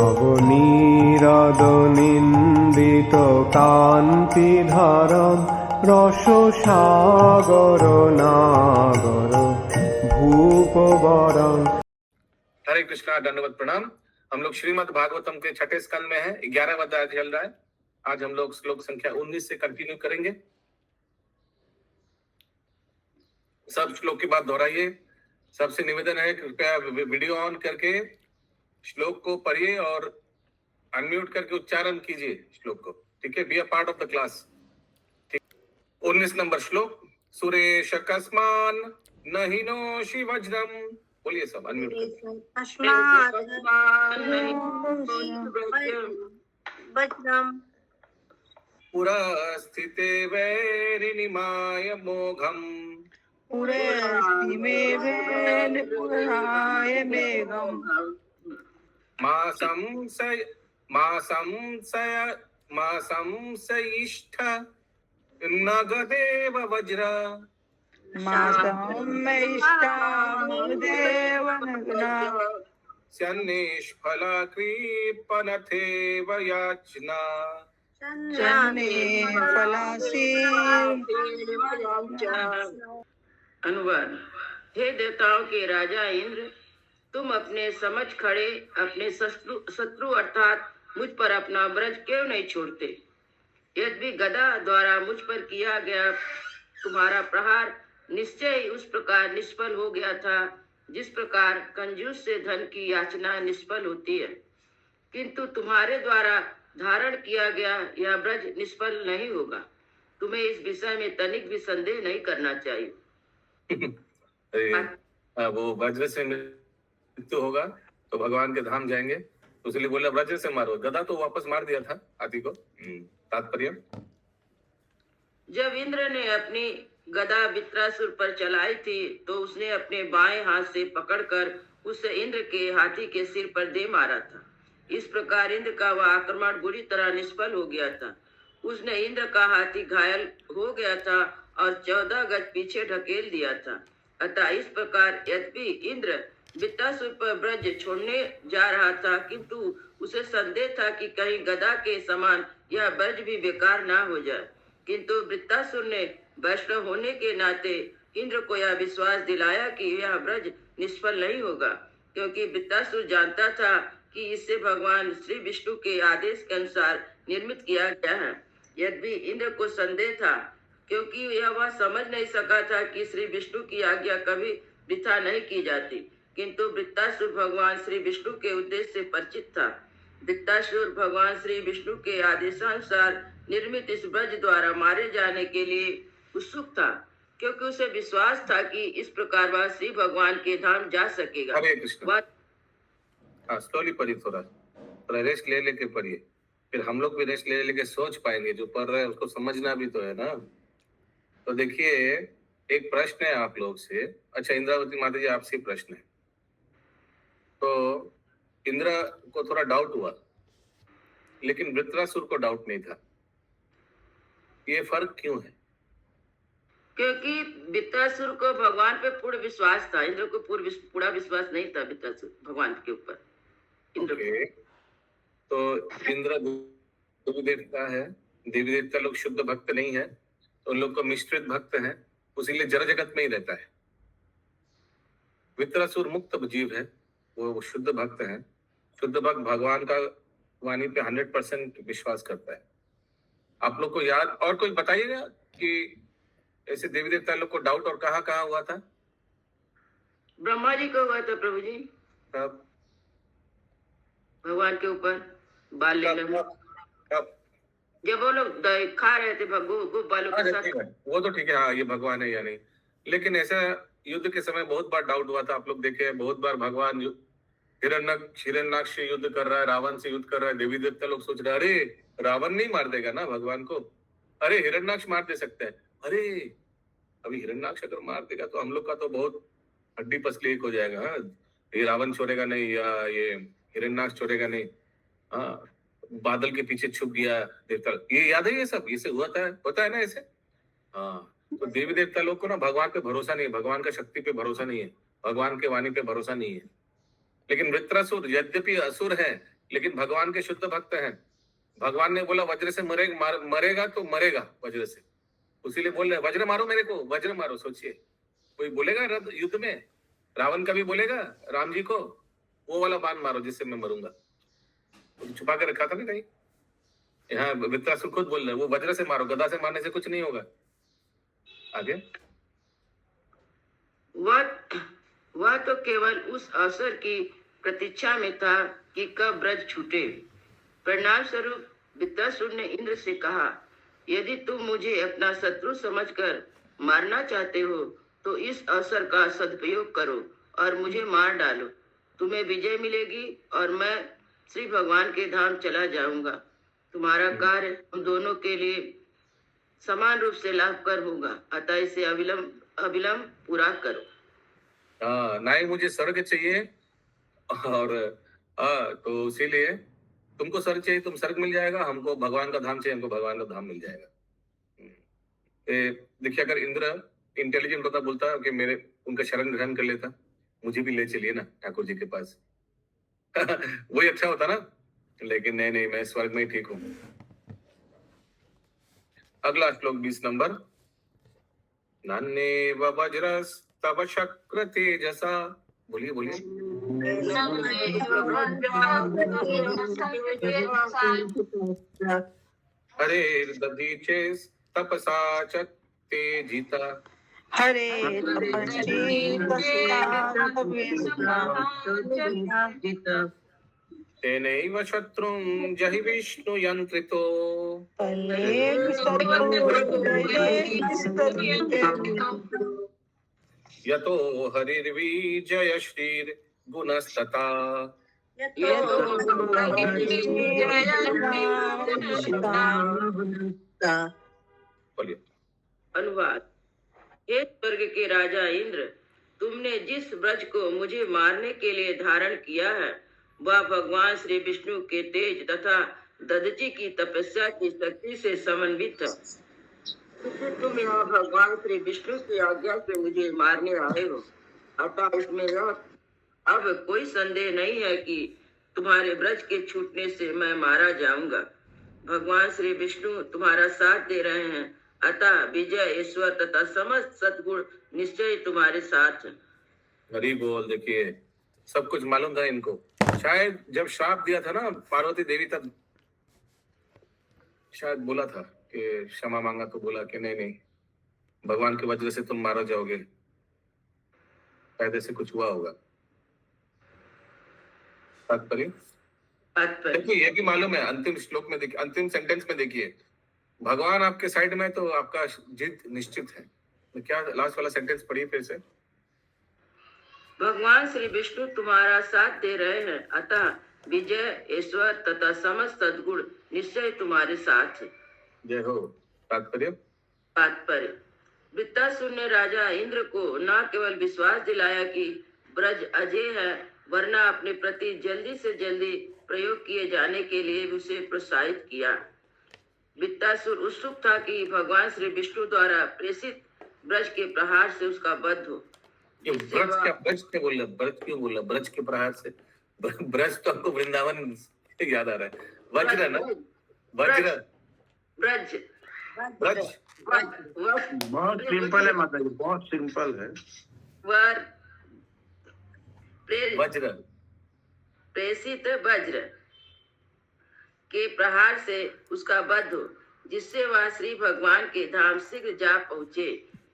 নবনীরদ-নিন্দিত কান্তিধরম রসসাগর নাগর ভূপবরং। हरे कृष्णा, दंडवत प्रणाम। हम लोग श्रीमद् भागवतम के छठे स्कंद में हैं, 11वां अध्याय चल रहा है। आज हम लोग श्लोक संख्या 19 से कंटिन्यू करेंगे। सब श्लोक की बात दोहराइए। सबसे निवेदन है कृपया वीडियो ऑन करके श्लोक को पढ़िए और अनम्यूट करके उच्चारण कीजिए श्लोक को, ठीक है? Be a part of the class. 19 number श्लोक। सुरेश कस्मान नहिनोषि वज्रम। बोलिए सब, अनम्यूट करके। पुरा स्थिते वैरिनिमाय मोघम। मा संशयिष्ठ नगदेव वज्र। स्यन्निष्फला कृपनथेव याचना। अनुवाद। हे देवताओं के राजा इंद्र, तुम अपने समझ खड़े अपने शत्रु अर्थात मुझ पर अपना ब्रज क्यों नहीं छोड़ते? यद्यपि गदा द्वारा मुझ पर किया गया तुम्हारा प्रहार निश्चय उस प्रकार निष्फल हो गया था जिस प्रकार कंजूस से धन की याचना निष्फल होती है, किंतु तुम्हारे द्वारा धारण किया गया यह ब्रज निष्फल नहीं होगा। तुम्हें इस विषय में तनिक भी संदेह नहीं करना चाहिए। वो वज्र से मृत्यु होगा तो भगवान के धाम जाएंगे, तो इसलिए बोला वज्र से मारो। गदा तो वापस मार दिया था हाथी को। तात्पर्य, जब इंद्र ने अपनी गदा वृत्रासुर पर चलाई थी तो उसने अपने बाएं हाथ से पकड़कर उसे इंद्र के हाथी के सिर पर दे मारा था। इस प्रकार इंद्र का वह आक्रमण बुरी तरह निष्फल हो गया था। उसने इंद्र का हाथी घायल हो गया था और 14 गज पीछे ढकेल दिया था। अतः इस प्रकार यद्यपि इंद्र वृत्रासुर पर ब्रज छोड़ने जा रहा था, किंतु उसे संदेह था कि कहीं गदा के समान यह ब्रज भी बेकार ना हो जाए। किंतु वृत्रासुर ने वैष्णव होने के नाते इंद्र को यह विश्वास दिलाया कि यह ब्रज निष्फल नहीं होगा, क्योंकि वृत्रासुर जानता था कि इसे भगवान श्री विष्णु के आदेश के अनुसार निर्मित किया गया है। यद्यपि इंद्र को संदेह था, क्योंकि यह वह समझ नहीं सका था कि श्री विष्णु की आज्ञा कभी वृथा नहीं की जाती, किंतु वृत्रासुर भगवान श्री विष्णु के उद्देश्य से परिचित था। वृत्रासुर भगवान श्री विष्णु के आदेशानुसार निर्मित इस ब्रज द्वारा मारे जाने के लिए उत्सुक था, क्योंकि उसे विश्वास था कि इस प्रकार वह श्री भगवान के धाम जा सकेगा। हरे कृष्ण। स्लोली पढ़िए, थोड़ा रेस्ट ले लेके पढ़िए, फिर हम लोग भी रेस्ट ले लेके सोच पाएंगे। जो पढ़ रहे हैं उसको समझना भी तो है ना। तो देखिए, एक प्रश्न है आप लोग से। अच्छा, इंद्रावती माता जी, आपसे प्रश्न है। तो इंद्र को थोड़ा डाउट हुआ, लेकिन वृत्रासुर को डाउट नहीं था। ये फर्क क्यों है? क्योंकि वृत्रासुर को भगवान पे पूर्ण विश्वास था, इंद्र को पूरा विश्वास नहीं था वृत्रासुर भगवान के ऊपर। इंद्र तो इंद्र देवी देवता है, देवी देवता लोग शुद्ध भक्त नहीं है, तो उन लोग को मिश्रित भक्त है, उसीलिए जड़ जगत में ही रहता है। वृत्रासुर मुक्त जीव है, वो शुद्ध भक्त है। शुद्ध भक्त भगवान का वाणी पे 100% विश्वास करता है। आप लोग को याद और कोई बताइएगा कि ऐसे देवी देवता लोग को डाउट और कहाँ कहाँ हुआ था? ब्रह्मा जी को हुआ था प्रभु जी। कब? भगवान के ऊपर बाल लीला में। जब वो लोग खा रहे थे गोप बालों के साथ। वो तो ठीक है, हाँ, ये भगवान है या नहीं। लेकिन ऐसा युद्ध के समय बहुत बार डाउट हुआ था। आप लोग देखे, बहुत बार भगवान हिरण्यनाक्ष से युद्ध कर रहा है, रावण से युद्ध कर रहा है। देवी देवता लोग सोच रहे, अरे रावण नहीं मार देगा ना भगवान को, अरे हिरण्यनाक्ष मार दे सकते हैं। अरे अभी हिरण्यनाक्ष अगर मार देगा तो हम लोग का तो बहुत हड्डी पसली एक हो जाएगा। हाँ, ये रावण छोड़ेगा नहीं या ये हिरण्यनाक्ष छोड़ेगा नहीं। हाँ, बादल के पीछे छुप गया देवता। ये याद है, ये सब ये से होता है ना ऐसे। हाँ, तो देवी देवता लोग को ना भगवान पे भरोसा नहीं है, भगवान का शक्ति पे भरोसा नहीं है, भगवान के वाणी पे भरोसा नहीं है। लेकिन वृत्रासुर यद्यपि असुर है, लेकिन भगवान के शुद्ध भक्त हैं। भगवान ने बोला वज्र से मरेगा तो मरेगा वज्र से, उसीलिए बोल रहे हैं, वज्र मारो मेरे को, वज्र मारो। सोचिए कोई बोलेगा युद्ध में, रावण का भी बोलेगा राम जी को वो वाला बाण मारो जिससे मैं मरूंगा, तो छुपा के रखा था ना कहीं। यहाँ वृत्रासुर खुद बोल रहे हैं वो वज्र से मारो, गदा से मारने से कुछ नहीं होगा। आगे वह तो केवल उस अवसर की प्रतीक्षा में था कि कब ब्रज छूटे। परिणाम स्वरूप वृत्रासुर ने इंद्र से कहा, यदि तुम मुझे अपना शत्रु समझकर मारना चाहते हो तो इस अवसर का सदुपयोग करो और मुझे मार डालो। तुम्हें विजय मिलेगी और मैं श्री भगवान के धाम चला जाऊंगा। तुम्हारा कार्य हम दोनों के लिए समान रूप से लाभकर होगा, अतः इसे अविलंब पूरा करो। ना ही मुझे स्वर्ग चाहिए और तो इसीलिए तुमको स्वर्ग चाहिए, तुम स्वर्ग मिल जाएगा, हमको भगवान का धाम चाहिए, हमको भगवान का धाम मिल जाएगा। देखिए अगर इंद्र इंटेलिजेंट होता, बोलता कि मेरे उनका शरण ग्रहण कर लेता, मुझे भी ले चलिए ना ठाकुर जी के पास वही अच्छा होता ना, लेकिन नहीं, मैं स्वर्ग में ही ठीक हूँ। अगला श्लोक 20 नंबर। नान्ये वज्रस तव शक्र तेजसा, बोलिए हरे दधीचे तपसा च तेजिता, हरे तेनैव शत्रुं जहि विष्णु यंत्रितो, यतो हरिर्विजय श्रीर गुणस्तथा। बोलिए। अनुवाद। हे स्वर्ग के राजा इंद्र, तुमने जिस ब्रज को मुझे मारने के लिए धारण किया है वह भगवान श्री विष्णु के तेज तथा दधीचि की तपस्या की शक्ति से समन्वित है। तुम यहाँ भगवान श्री विष्णु की आज्ञा से मुझे मारने आए हो, अतः इसमें अब कोई संदेह नहीं है कि तुम्हारे ब्रज के छूटने से मैं मारा जाऊंगा। भगवान श्री विष्णु तुम्हारा साथ दे रहे हैं, अतः विजय ईश्वर तथा समस्त सद्गुण निश्चय तुम्हारे साथ है। हरि बोल। देखिए सब कुछ मालूम था इनको, शायद जब श्राप दिया था ना पार्वती देवी, तब शायद बोला था कि क्षमा मांगा, तो बोला कि नहीं भगवान के वज्र से तुम मारा जाओगे, फायदे से कुछ हुआ होगा। देखिए ये भी मालूम है, अंतिम श्लोक में देखिए, अंतिम सेंटेंस में देखिए, भगवान आपके साइड में तो आपका जीत निश्चित है। तो क्या लास्ट वाला सेंटेंस पढ़िए फिर से। भगवान श्री विष्णु तुम्हारा साथ दे रहे हैं, अतः विजय ईश्वर तथा समस्त सद्गुण निश्चय तुम्हारे साथ है। जय हो। तात्पर्य। वृत्रासुर ने राजा इंद्र को न केवल विश्वास दिलाया कि ब्रज अजय है, वरना अपने प्रति जल्दी से जल्दी प्रयोग किए जाने के लिए उसे प्रोत्साहित किया। वृत्रासुर उत्सुक था कि भगवान श्री विष्णु द्वारा प्रेषित ब्रज के प्रहार से उसका वध हो। ये ब्रज क्या बोल रहा, ब्रज क्यों बोल रहा, ब्रज के प्रहार से? ब्रज तो हमको वृंदावन याद आ रहा है। वज्र ना, वज्र ब्रज ब्रज बहुत सिंपल है माता जी, बहुत सिंपल है। वज्र प्रेषित वज्र के प्रहार से उसका वध हो, जिससे वह श्री भगवान के धाम शीघ्र जा पहुँचे।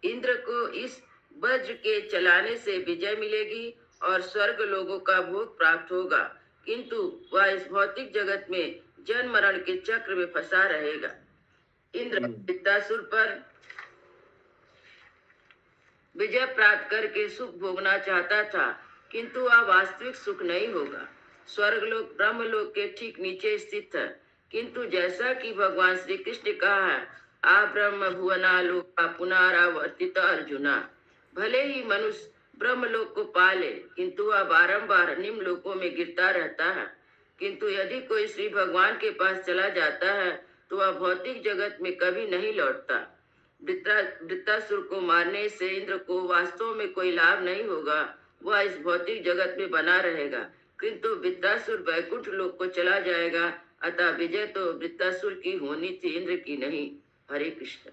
इंद्र को इस वज्र के चलाने से विजय मिलेगी और स्वर्ग लोगों का भोग प्राप्त होगा, किंतु वह इस भौतिक जगत में जन्म मरण के चक्र में फंसा रहेगा। इंद्र वृत्रासुर पर विजय प्राप्त करके सुख भोगना चाहता था, किंतु वह वास्तविक सुख नहीं होगा। स्वर्गलोक ब्रह्मलोक के ठीक नीचे स्थित है, किंतु जैसा कि भगवान श्री कृष्ण कहा है, आ ब्रह्म भुवना लोका पुनरावर्तित अर्जुना। भले ही मनुष्य ब्रह्मलोक को पाले, किंतु वह बारंबार निम्न लोकों में गिरता रहता है। किंतु यदि कोई श्री भगवान के पास चला जाता है तो वह भौतिक जगत में कभी नहीं लौटता। वृत्रासुर को मारने से इंद्र को वास्तव में कोई लाभ नहीं होगा, वह इस भौतिक जगत में बना रहेगा, किंतु वृत्तासुर वैकुंठ लोक को चला जाएगा, अतः विजय तो वृत्तासुर की होनी थी, इंद्र की नहीं। हरे कृष्ण।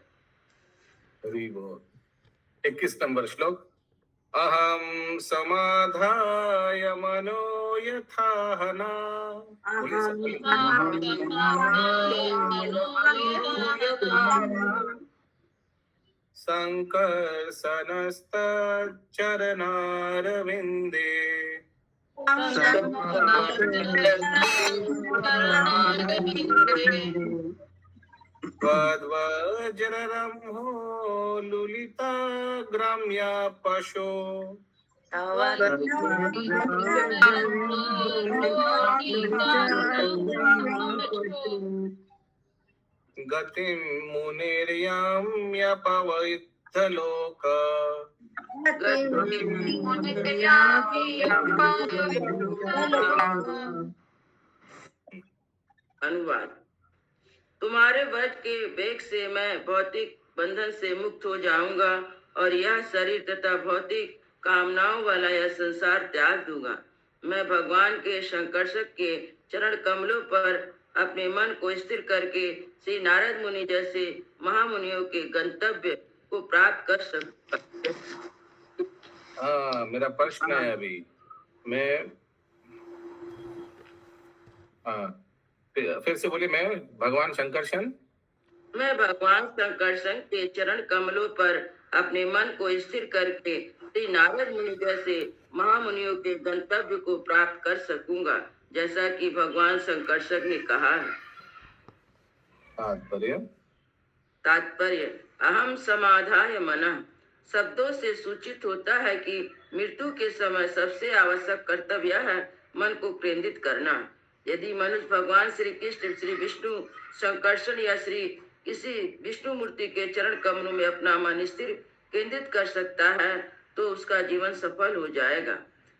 हरि बोल। 21 नंबर श्लोक। अहम समाधाय मनो यथाहना। बोलिए सब बोलिए। संकर्षणस्तच्चरणारविन्दे त्वद्वज्ररम्भो लुलिता ग्राम्या पशो गतिं मुनिर्याम्यपविद्धलोक। अनुवाद। तुम्हारे वध के वेग से मैं भौतिक बंधन से मुक्त हो जाऊंगा और यह शरीर तथा भौतिक कामनाओं वाला यह संसार त्याग दूंगा। मैं भगवान के शंकरशक के चरण कमलों पर अपने मन को स्थिर करके श्री नारद मुनि जैसे महामुनियों के गंतव्य को प्राप्त कर सकता। हाँ, मेरा प्रश्न है अभी। मैं फिर से बोलिए। मैं भगवान शंकरशन के चरण कमलों पर अपने मन को स्थिर करके श्री नारद मुनि जैसे महामुनियों के गंतव्य को प्राप्त कर सकूंगा, जैसा कि भगवान शंकरशक ने कहा है। तात्पर्य अहम समाधाय मनः शब्दों से सूचित होता है कि मृत्यु के समय सबसे आवश्यक कर्तव्य है मन को केंद्रित करना। यदि मनुष्य भगवान श्री कृष्ण, श्री विष्णु शंकरशन या श्री किसी विष्णु मूर्ति के चरण कमलों में अपना मन स्थिर केंद्रित कर सकता है तो उसका जीवन सफल हो जाएगा।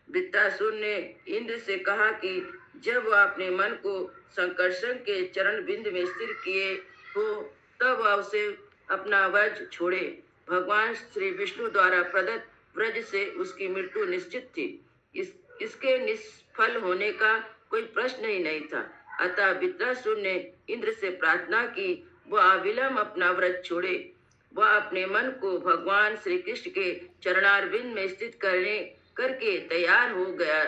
वृत्तासुर ने इंद्र से कहा कि जब वह अपने मन को शंकरशन के चरण बिंद में स्थिर किए हो तब वह उसे अपना व्रज छोड़े। भगवान श्री विष्णु द्वारा प्रदत्त व्रज से उसकी मृत्यु निश्चित थी। इसके निष्फल होने का कोई प्रश्न ही नहीं था। अतः वृत्तासुर ने इंद्र से प्रार्थना की वह अविलंब अपना व्रत छोड़े। वह अपने मन को भगवान श्री कृष्ण के चरणारविंद में स्थित करके तैयार हो गया।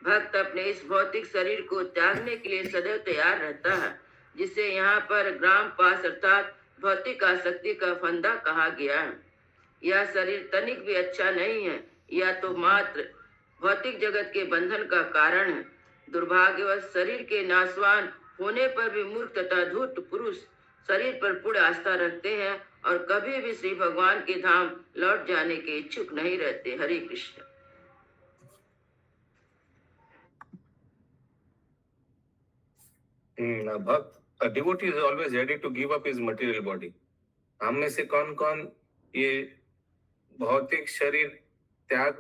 भक्त अपने इस भौतिक शरीर को त्यागने के लिए सदैव तैयार रहता है, जिसे यहाँ पर ग्राम पास अर्थात भौतिक आसक्ति का फंदा कहा गया है। यह शरीर तनिक भी अच्छा नहीं है, यह तो मात्र भौतिक जगत के बंधन का कारण है। दुर्भाग्यवश शरीर के नाशवान होने पर भी मूर्ख तथा धूर्त पुरुष शरीर पर पूर्ण आस्था रखते हैं और कभी भी श्री भगवान के धाम लौट जाने के इच्छुक नहीं रहते। हरे कृष्ण। भक्त a devotee is always ready to give up his material body. हम में से कौन कौन ये भौतिक शरीर त्याग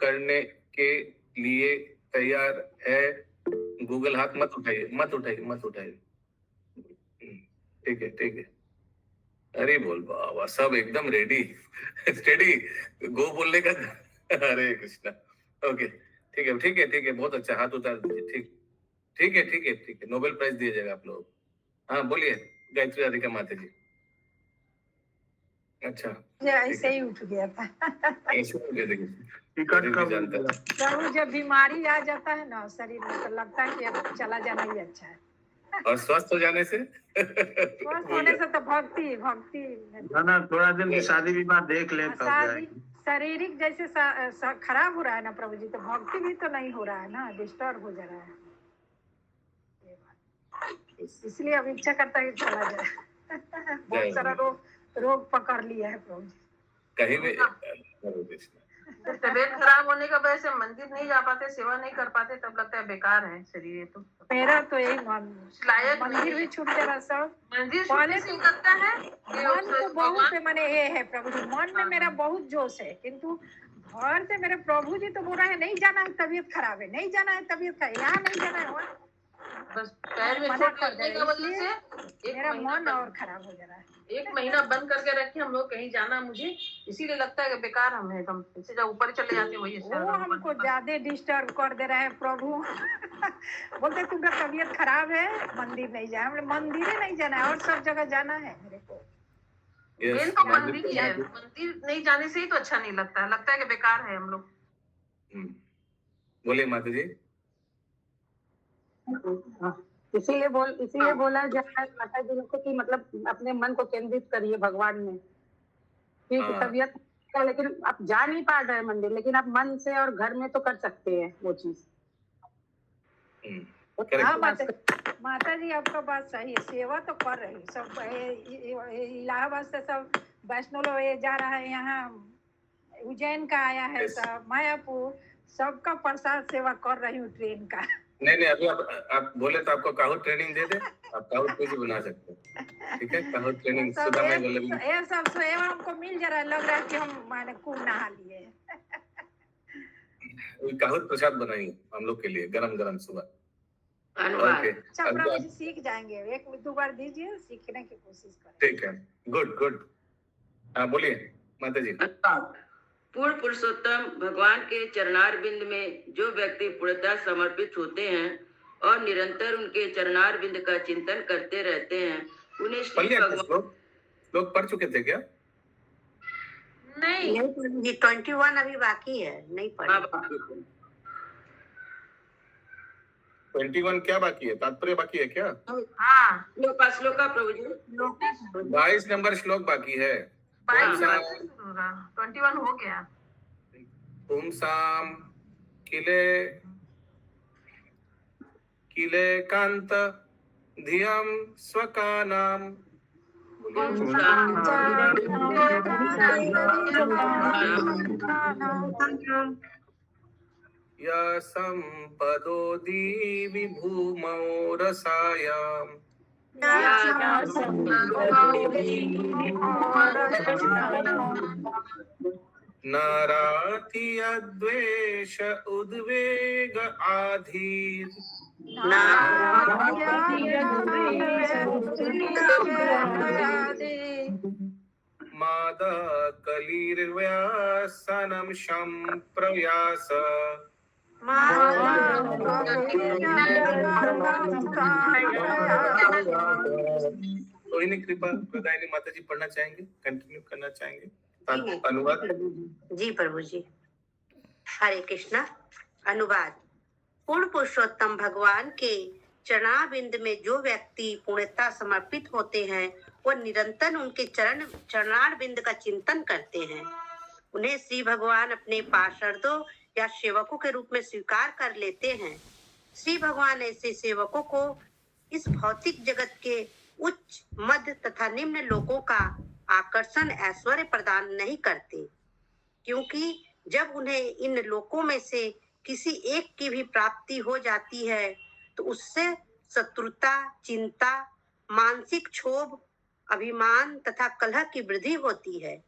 करने के लिए तैयार है? गूगल हाथ मत उठाइए। ठीक है। अरे बोल बाबा, सब एकदम रेडी स्टेडी गो बोलने का। हरे कृष्णा। ओके, ठीक है, बहुत अच्छा। हाथ उतार दीजिए। ठीक है। नोबेल प्राइज दिया जाएगा आप लोग। हाँ बोलिए गायत्री राधिका माता जी। अच्छा, ऐसे ही उठ गया था। टिकट का प्रभु जब बीमारी आ जाता है ना शरीर में तो लगता है कि अब चला जाना ही अच्छा है। और स्वस्थ हो जाने से स्वस्थ होने से तो भक्ति ना थोड़ा दिन की शादी विवाह देख ले तब जाएगी। शारीरिक जैसे खराब हो रहा है ना प्रभु जी, तो भक्ति भी तो नहीं हो रहा है ना, डिस्टर्ब हो जा रहा है। इसलिए अब इच्छा करता है कि चला जाए। बहुत सारा रोग पकड़ लिया है प्रभु जी। कहीं भी तबीयत खराब होने का वजह से मंदिर नहीं जा पाते, सेवा नहीं कर पाते, तब लगता है बेकार है शरीर। तो मेरा तो यही मंदिर भी छूट जा रहा सब। मंदिर पहले से लगता है मन तो बहुत मैंने ये है प्रभु जी, मन में मेरा बहुत जोश है, किंतु घर से मेरे प्रभु जी तो बोल रहे हैं नहीं जाना है, तबीयत खराब है, नहीं जाना है, तबीयत खराब, यहाँ नहीं जाना है। बस पैर में चोट लगने की वजह से मेरा मन और खराब हो जा रहा है। एक महीना बंद करके रखे हम लोग, कहीं जाना मुझे इसीलिए लगता है कि बेकार हमें एकदम, इससे जब ऊपर चले जाते वही वो हमको ज्यादा डिस्टर्ब कर दे रहा है प्रभु। बोलते तुम्हारा तबीयत खराब है, मंदिर नहीं जाए। हमने मंदिर ही नहीं जाना है और सब जगह जाना है मेरे को। मेन तो मंदिर ही है, मंदिर नहीं जाने से ही तो अच्छा नहीं लगता है, लगता है कि बेकार है हम लोग। बोले माता जी। इसीलिए बोला जा रहा है माता जी को कि मतलब अपने मन को केंद्रित करिए भगवान में। ठीक है, तबीयत है लेकिन आप जा नहीं पा रहे मंदिर, लेकिन आप मन से और घर में तो कर सकते हैं वो चीज। हाँ माता जी आपका बात सही है, सेवा तो कर रही सब। इलाहाबाद से सब वैष्णो लोग जा रहा है, यहाँ उज्जैन का आया है, सब मायापुर, सबका प्रसाद सेवा कर रही हूँ ट्रेन का। नहीं अभी आप बोले तो आपको काहूत ट्रेनिंग दे दे, आप काहूत कुछ भी बना सकते हैं। ठीक है, काहूत ट्रेनिंग सुधा में बोले ये सब सेवा हमको मिल जा रहा है, लग रहा है कि हम माने खूब नहा लिए। काहूत प्रसाद बनाएंगे हम लोग के लिए गरम गरम सुबह। अच्छा प्रभु जी सीख जाएंगे, एक दो बार दीजिए, सीखने की कोशिश करें। ठीक है, गुड। हाँ बोलिए माता जी। पूर्ण पुरुषोत्तम भगवान के चरणार बिंद में जो व्यक्ति पूर्णतः समर्पित होते हैं और निरंतर उनके चरणार बिंद का चिंतन करते रहते हैं, उन्हें श्री भगवान। लोग पढ़ चुके थे क्या? नहीं, 21 अभी बाकी है, नहीं पढ़ा। 21 क्या बाकी है? तात्पर्य बाकी है क्या? हाँ श्लोका प्रभु जी 22 नंबर श्लोक बाकी है। 21 हो गया। पुंसाम किले कांत धियम स्वकानाम या संपदो दीवि भूमौ रसायाम नाराति अद्वेष उद्वेग आधीर मादा कलिर्व्यासनम शम प्रयास कोई नहीं कृपा प्रदायिनी माता जी पढ़ना चाहेंगे, कंटिन्यू करना चाहेंगे? अनुवाद जी प्रभु जी। हरे कृष्णा। अनुवाद। पूर्ण पुरुषोत्तम भगवान के चरणाबिंद में जो व्यक्ति पूर्णता समर्पित होते हैं, वो निरंतर उनके चरणारविंद का चिंतन करते हैं। उन्हें श्री भगवान अपने पार्षदों या सेवकों के रूप में स्वीकार कर लेते हैं। श्री भगवान ऐसे सेवकों को इस भौतिक जगत के उच्च, मध्य तथा निम्न लोकों का आकर्षण ऐश्वर्य प्रदान नहीं करते, क्योंकि जब उन्हें इन लोकों में से किसी एक की भी प्राप्ति हो जाती है तो उससे शत्रुता, चिंता, मानसिक क्षोभ, अभिमान तथा कलह की वृद्धि होती है।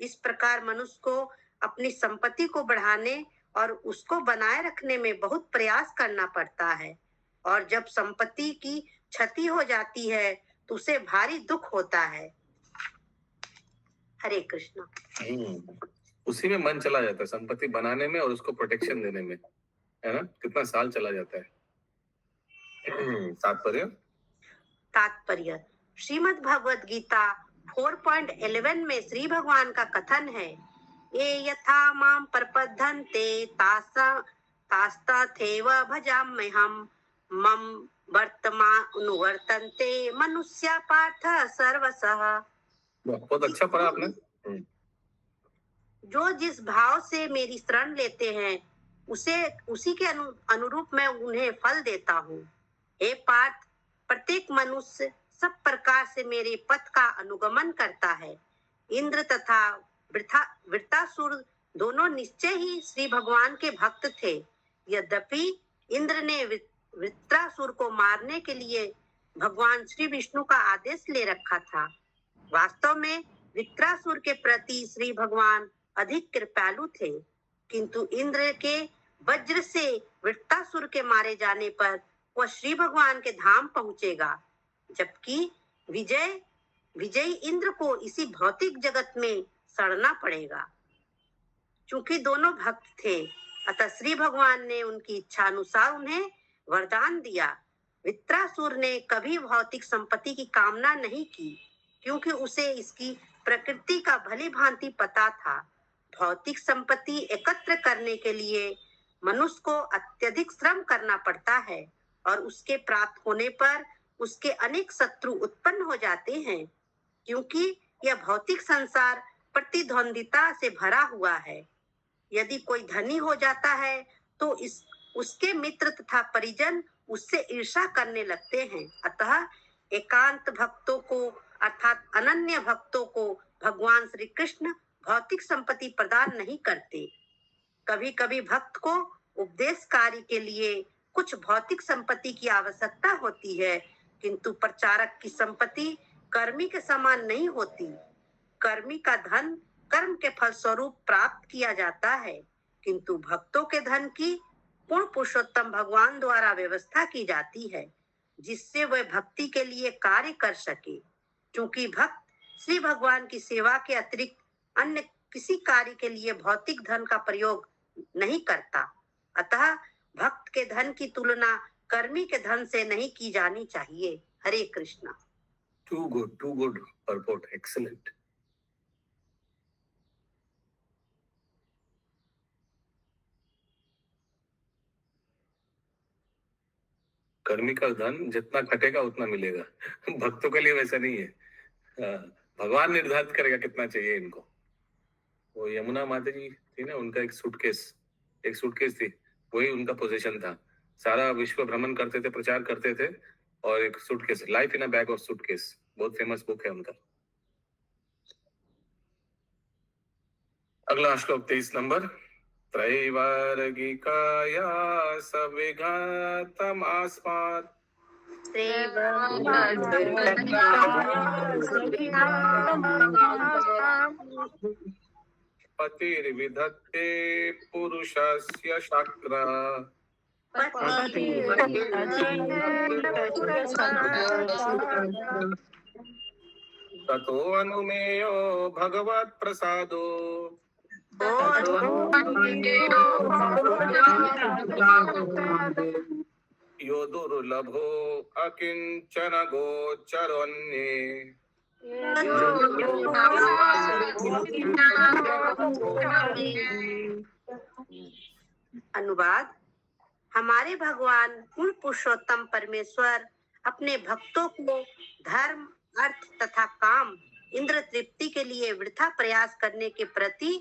इस प्रकार मनुष्य को अपनी संपत्ति को बढ़ाने और उसको बनाए रखने में बहुत प्रयास करना पड़ता है, और जब संपत्ति की क्षति हो जाती है तो उसे भारी दुख होता है। हरे कृष्णा। उसी में मन चला जाता है, संपत्ति बनाने में और उसको प्रोटेक्शन देने में, है ना? कितना साल चला जाता है। तात्पर्य। श्रीमद् भगवद गीता 4.11 में श्री भगवान का कथन है, ये यथा माम प्रपद्यन्ते तास्तथैव भजाम्यहम् मम वर्तमानुवर्तन्ते मनुष्या पार्थ सर्वशः। बहुत अच्छा पढ़ा आपने। जो जिस भाव से मेरी शरण लेते हैं उसी के अनुरूप मैं उन्हें फल देता हूँ। हे पार्थ, प्रत्येक मनुष्य सब प्रकार से मेरे पथ का अनुगमन करता है। इंद्र तथा वृत्तासुर दोनों निश्चय ही श्री भगवान के भक्त थे। यद्यपि इंद्र ने वृत्तासुर को मारने के लिए भगवान श्री विष्णु का आदेश ले रखा था। वास्तव में वृत्तासुर के प्रति श्री भगवान अधिक कृपालु थे, किंतु इंद्र के वज्र से वृत्तासुर के मारे जाने पर वह श्री भगवान के धाम पहुंचेगा। जबकि विजयी इंद्र को इसी भौतिक जगत में सड़ना पड़ेगा। चूंकि दोनों भक्त थे, अतः श्री भगवान ने उनकी इच्छा अनुसार उन्हें वरदान दिया। वृत्रासुर ने कभी भौतिक संपत्ति की कामना नहीं की, क्योंकि उसे इसकी प्रकृति का भली भांति पता था। भौतिक संपत्ति एकत्र करने के लिए मनुष्य को अत्यधिक श्रम करना पड़ता है और उसके प्राप्त होने पर उसके अनेक शत्रु उत्पन्न हो जाते हैं, क्योंकि यह भौतिक संसार प्रतिद्वंदिता से भरा हुआ है। यदि कोई धनी हो जाता है तो उसके मित्र तथा परिजन उससे ईर्ष्या करने लगते हैं। अतः एकांत भक्तों को अर्थात अनन्य भक्तों को भगवान श्री कृष्ण भौतिक संपत्ति प्रदान नहीं करते। कभी कभी भक्त को उपदेश कार्य के लिए कुछ भौतिक संपत्ति की आवश्यकता होती है, किंतु प्रचारक की संपत्ति कर्मी के समान नहीं होती। कर्मी का धन कर्म के फल स्वरूप प्राप्त किया जाता है, किंतु भक्तों के धन की पूर्ण पुरुषोत्तम भगवान द्वारा व्यवस्था की जाती है, जिससे वह भक्ति के लिए कार्य कर सके। क्योंकि भक्त श्री भगवान की सेवा के अतिरिक्त अन्य किसी कार्य के लिए भौतिक धन का प्रयोग नहीं करता, अतः भक्त के धन की तुलना कर्मी के धन से नहीं की जानी चाहिए। हरे Krishna. Too good purport, excellent. कर्मी का धन जितना खटेगा उतना मिलेगा, भक्तों के लिए वैसा नहीं है। भगवान निर्धारित करेगा कितना चाहिए इनको। वो यमुना माता जी थी ना, उनका एक सूटकेस थी, वही उनका पोजीशन था। सारा विश्व भ्रमण करते थे, प्रचार करते थे, और एक suitcase, life in a bag of suitcase, बहुत फेमस बुक है उनका। अगला श्लोक 23 नंबर। त्रैवर्गिकाया सविघातमास्मात् पतिर्विधत्ते पुरुषस्य शक्रा ततो अनुमेयो भगवत् प्रसादो यो दुर्लभो अकिंचन गोचरोन्ये। अनुवाद। हमारे भगवान पूर्ण पुरुषोत्तम परमेश्वर अपने भक्तों को धर्म, अर्थ तथा काम, इंद्र तृप्ति के लिए वृथा प्रयास करने के प्रति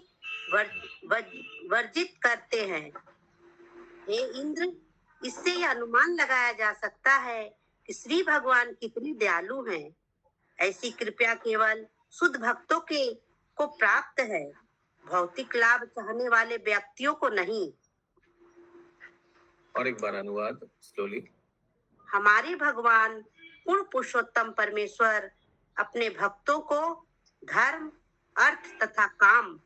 वर्जित करते हैं। हे इंद्र, इससे यह अनुमान लगाया जा सकता है कि श्री भगवान कितने दयालु हैं। ऐसी कृपा केवल शुद्ध भक्तों को प्राप्त है, भौतिक लाभ चाहने वाले व्यक्तियों को नहीं। और एक बार अनुवाद स्लोली। हमारे भगवान पूर्ण पुरुषोत्तम परमेश्वर अपने भक्तों को धर्म, अर्थ तथा काम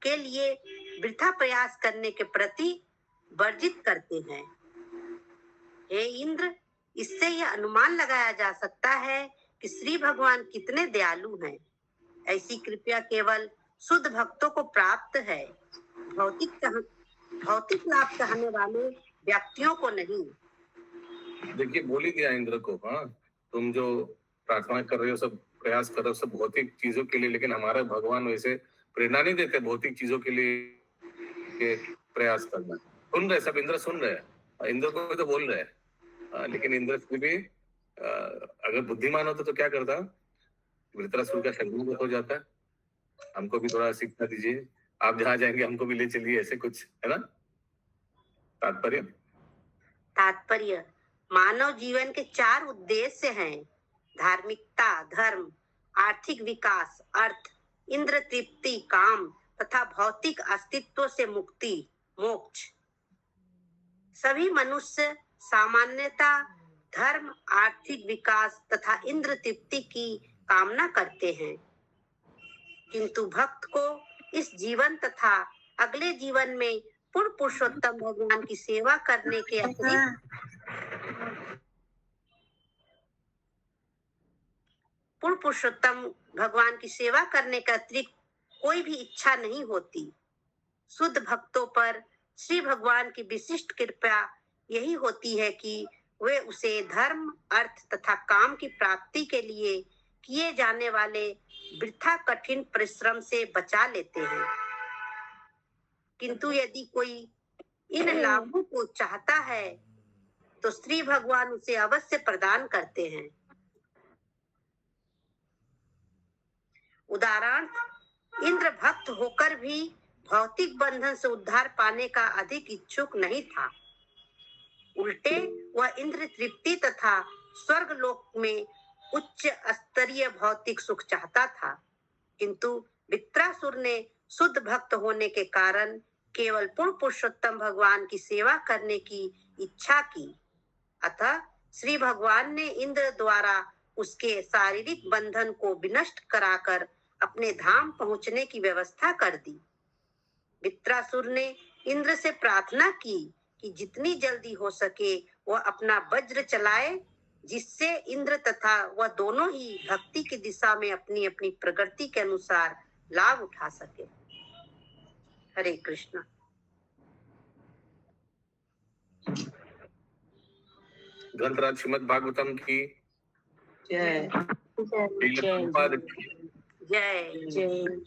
के लिए वृथा प्रयास करने के प्रति वर्जित करते हैं। हे इंद्र, इससे यह अनुमान लगाया जा सकता है कि श्री भगवान कितने दयालु हैं। ऐसी कृपा केवल शुद्ध भक्तों को प्राप्त है, भौतिक लाभ चाहने वाले व्यक्तियों को नहीं। देखिए, बोल ही दिया इंद्र को, हाँ, तुम जो प्रार्थना कर रहे हो, सब प्रयास कर रहे हो, सब भौतिक चीजों के लिए, लेकिन हमारा भगवान वैसे प्रेरणा नहीं देते भौतिक चीजों के लिए के प्रयास करना। सुन रहे सब, इंद्र सुन रहे हैं, इंद्र को भी तो बोल रहे हैं, लेकिन इंद्र भी अगर बुद्धिमान होता तो क्या करता? वृत्रासुर का शरीर हो जाता। हमको भी थोड़ा सीखना दीजिए, आप जहाँ जाएंगे हमको भी ले चलिए, ऐसे कुछ है ना। तात्पर्य मानव जीवन के 4 उद्देश्य हैं: धार्मिकता, धर्म, आर्थिक विकास, अर्थ, इंद्र तृप्ति, काम तथा भौतिक अस्तित्व से मुक्ति, मोक्ष। सभी मनुष्य सामान्यतः धर्म, आर्थिक विकास तथा इंद्र तृप्ति की कामना करते हैं, किंतु भक्त को इस जीवन तथा अगले जीवन में पूर्ण पुरुषोत्तम भगवान की सेवा करने के अतिरिक्त पूर्ण पुरुषोत्तम भगवान की सेवा करने के अतिरिक्त कोई भी इच्छा नहीं होती। शुद्ध भक्तों पर श्री भगवान की विशिष्ट कृपा यही होती है कि वे उसे धर्म, अर्थ तथा काम की प्राप्ति के लिए किए जाने वाले वृथा कठिन परिश्रम से बचा लेते हैं। किंतु यदि कोई इन लाभों को चाहता है तो श्री भगवान उसे अवश्य प्रदान करते हैं। उदाहरण, इंद्र भक्त होकर भी भौतिक बंधन से उद्धार पाने का अधिक इच्छुक नहीं था। उल्टे वह इंद्र तृप्ति तथा स्वर्ग लोक में उच्च स्तरीय भौतिक सुख चाहता था। किंतु वृत्रासुर ने शुद्ध भक्त होने के कारण केवल पूर्ण पुरुषोत्तम भगवान की सेवा करने की इच्छा की। अतः श्री भगवान ने इंद्र द्वारा उसके शारीरिक बंधन को विनष्ट कराकर अपने धाम पहुंचने की व्यवस्था कर दी। वृत्रासुर ने इंद्र से प्रार्थना की कि जितनी जल्दी हो सके वह अपना वज्र चलाए, जिससे इंद्र तथा वह दोनों ही भक्ति की दिशा में अपनी अपनी प्रकृति के अनुसार लाभ उठा सके। हरे कृष्ण। ग्रंथराज श्रीमद् भागवतम की जय श्रील प्रभुपाद की जय।